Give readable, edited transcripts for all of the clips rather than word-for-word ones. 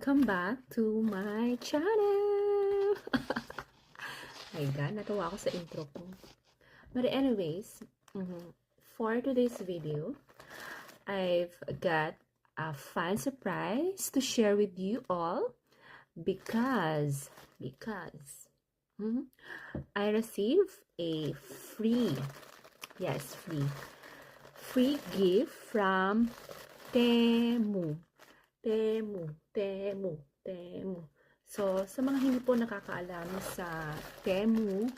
welcome back to my channel! My God, natuwa ako sa intro ko. But anyways, for today's video, I've got a fun surprise to share with you all because I received a free gift from Temu. So, sa mga hindi po nakakaalam sa Temu,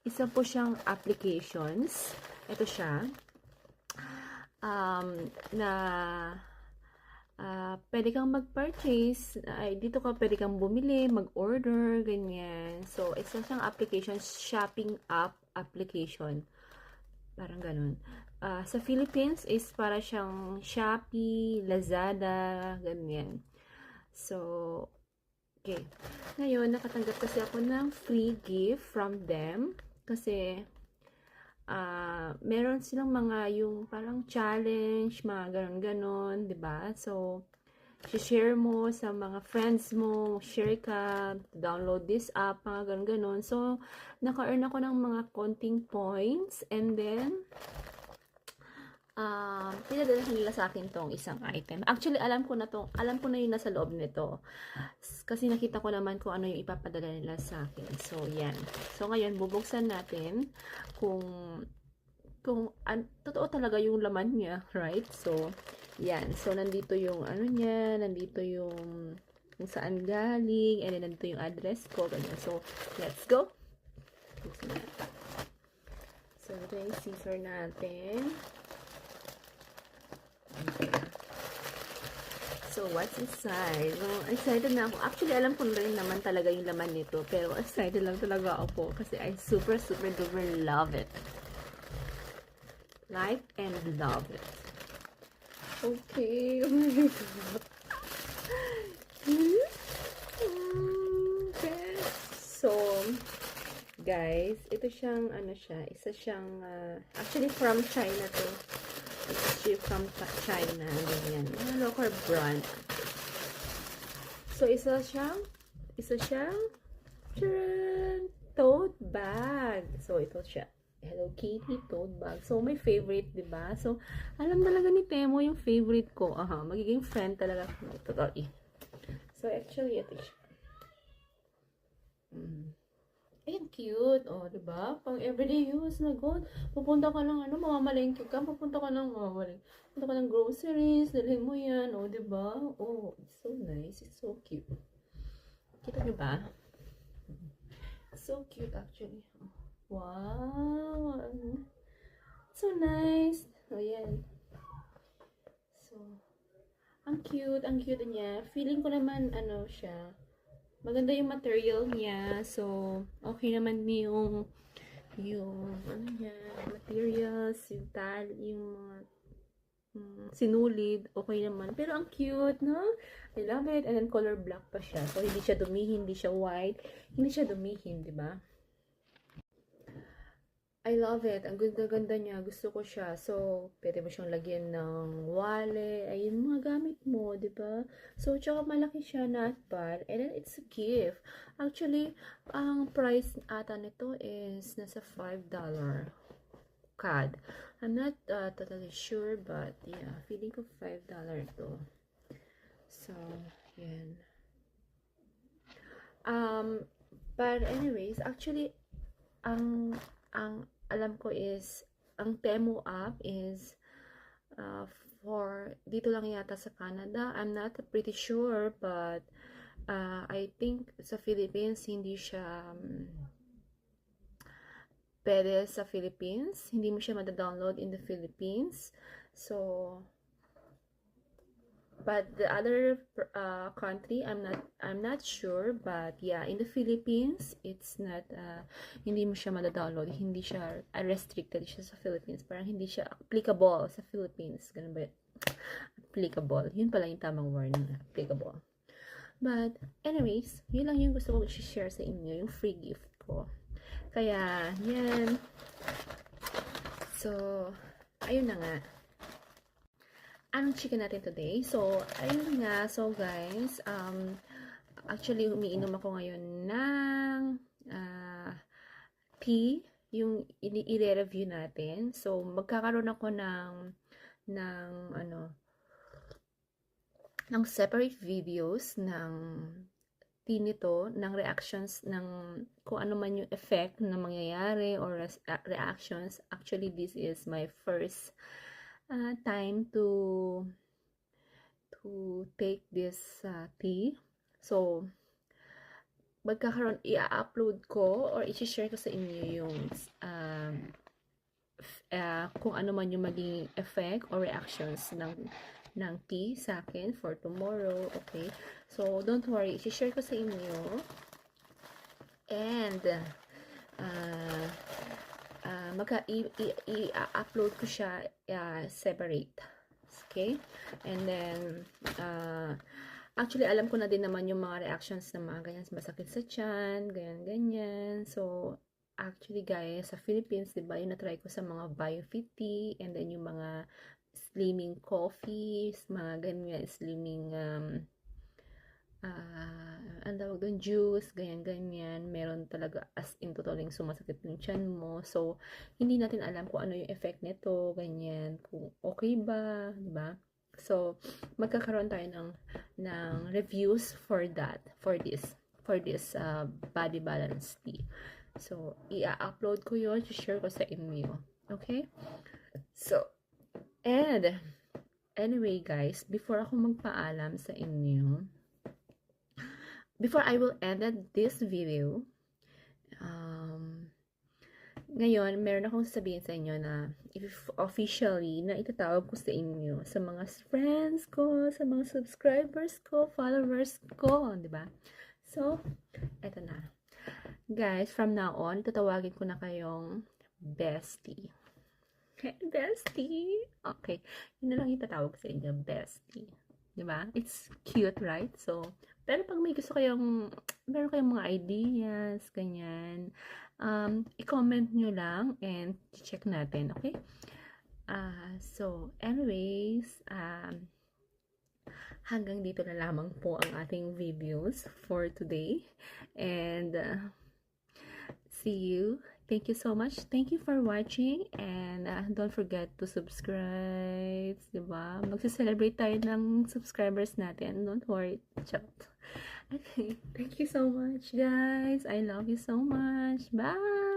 isa po siyang applications. Ito siya. Na pwede kang mag-purchase. Dito ka pwede kang bumili, mag-order, ganyan. So, isa siyang application, shopping app application. Parang ganun. Sa Philippines is para siyang Shopee, Lazada, ganyan. So, okay. Ngayon, nakatanggap kasi ako ng free gift from them. Kasi, meron silang mga yung parang challenge, mga ganon-ganon, diba? So, share mo sa mga friends mo, share ka, download this app, mga ganon-ganon. So, naka-earn ako ng mga konting points, and then, pinadala nila sa akin tong isang item. Actually, alam ko na yung nasa loob nito. Kasi nakita ko naman kung ano yung ipapadala nila sa akin. So, yan. So, ngayon, bubuksan natin kung totoo talaga yung laman niya, right? So, yan. So, nandito yung ano niya, nandito yung kung saan galing, and then nandito yung address ko, ganyan. So, let's go. Buksan natin. So, ito yung scissor natin. Okay. So, what's inside? Well, excited na ako. Actually, alam ko rin naman talaga yung laman nito. Pero, excited lang talaga ako. Kasi I super duper love it. Like and love it. Okay. Oh my God. Okay. So, guys, ito siyang, ano siya, isa siyang, actually from China to. It's from China, ganyan. Local brand. So, isa siyang tote bag. So, ito siya. Hello Kitty tote bag. So, my favorite, diba? So, alam talaga ni Temo yung favorite ko. Magiging friend talaga. Totally. So, actually, ito siya. Ayan, cute. Oh, diba? Pang everyday use na good. Pupunta ka ng mamamalengke ka. Pupunta ka ng groceries. Dalhin mo yan. Oh, diba? Oh, it's so nice. It's so cute. Kita nyo ba? So cute, actually. Wow. So nice. Oh, yan. So, ang cute niya. Feeling ko naman, siya. Maganda yung material niya. So, okay naman yung materials, yung mga sinulid, okay naman. Pero ang cute, no? I love it. And then color black pa siya. So, hindi siya dumihin, hindi siya white. Hindi siya dumihin, di ba? I love it. Ang ganda-ganda niya. Gusto ko siya. So, pwede mo siyang lagyan ng wallet. Ayun, mga gamit mo, di ba? So, tsaka malaki siya, not bad. And then, it's a gift. Actually, ang price ata nito is nasa $5 CAD. I'm not totally sure, but yeah, feeling ko $5 to. So, yan. But anyways, actually, ang alam ko is, ang Temu app is for, dito lang yata sa Canada. I'm not pretty sure, but I think sa Philippines, hindi siya pwede sa Philippines. Hindi mo siya mada-download in the Philippines. So, but the other country, I'm not sure, but yeah, in the Philippines, it's not hindi mo siya mada-download, hindi siya restricted siya sa Philippines, parang hindi siya applicable sa Philippines, ganun ba? Applicable, yun pala yung tamang word na applicable. But anyways, yun lang yung gusto ko i-share sa inyo, yung free gift ko. Kaya yan. So, ayun na nga. Anong chika natin today? So, ayun nga. So, guys, Actually, umiinom ako ngayon ng tea, yung i-review natin. So, magkakaroon ako ng ng separate videos ng tea nito, ng reactions ng kung ano man yung effect na mangyayari or reactions. Actually, this is my first time to take this tea. So, i-upload ko or i-share ko sa inyo yung kung ano man yung maging effect or reactions ng tea sa akin for tomorrow. Okay? So, don't worry. I-share ko sa inyo. And, i-upload ko siya separate. Okay? And then, actually, alam ko na din naman yung mga reactions ng mga ganyan, masakit sa tiyan, ganyan. So, actually, guys, sa Philippines, diba, yung na-try ko sa mga BioFit tea, and then yung mga slimming coffees, mga ganyan, slimming, ang tawag doon, juice, ganyan. Meron talaga as in totaling sumasakit yung tiyan mo. So, hindi natin alam kung ano yung effect nito, ganyan, kung okay ba, diba? So, magkakaroon tayo ng reviews for this body balance tea. So, i-upload ko yun, share ko sa inyo. Okay? So, and, anyway guys, before ako magpaalam sa inyo, before I will end this video, ngayon, meron akong sabihin sa inyo na if officially na itatawag ko sa inyo, sa mga friends ko, sa mga subscribers ko, followers ko, di ba? So, eto na. Guys, from now on, tatawagin ko na kayong bestie. Bestie! Okay. Yun na lang yung tatawag sa inyo, bestie. Di ba? It's cute, right? So, pero pag may gusto kayong, meron kayong mga ideas, ganyan, i-comment nyo lang and check natin, okay? So, anyways, hanggang dito na lamang po ang ating videos for today. And, see you. Thank you so much. Thank you for watching. And, don't forget to subscribe. Diba? Magsa-celebrate tayo ng subscribers natin. Don't worry. Chat. Okay. Thank you so much, guys. I love you so much. Bye!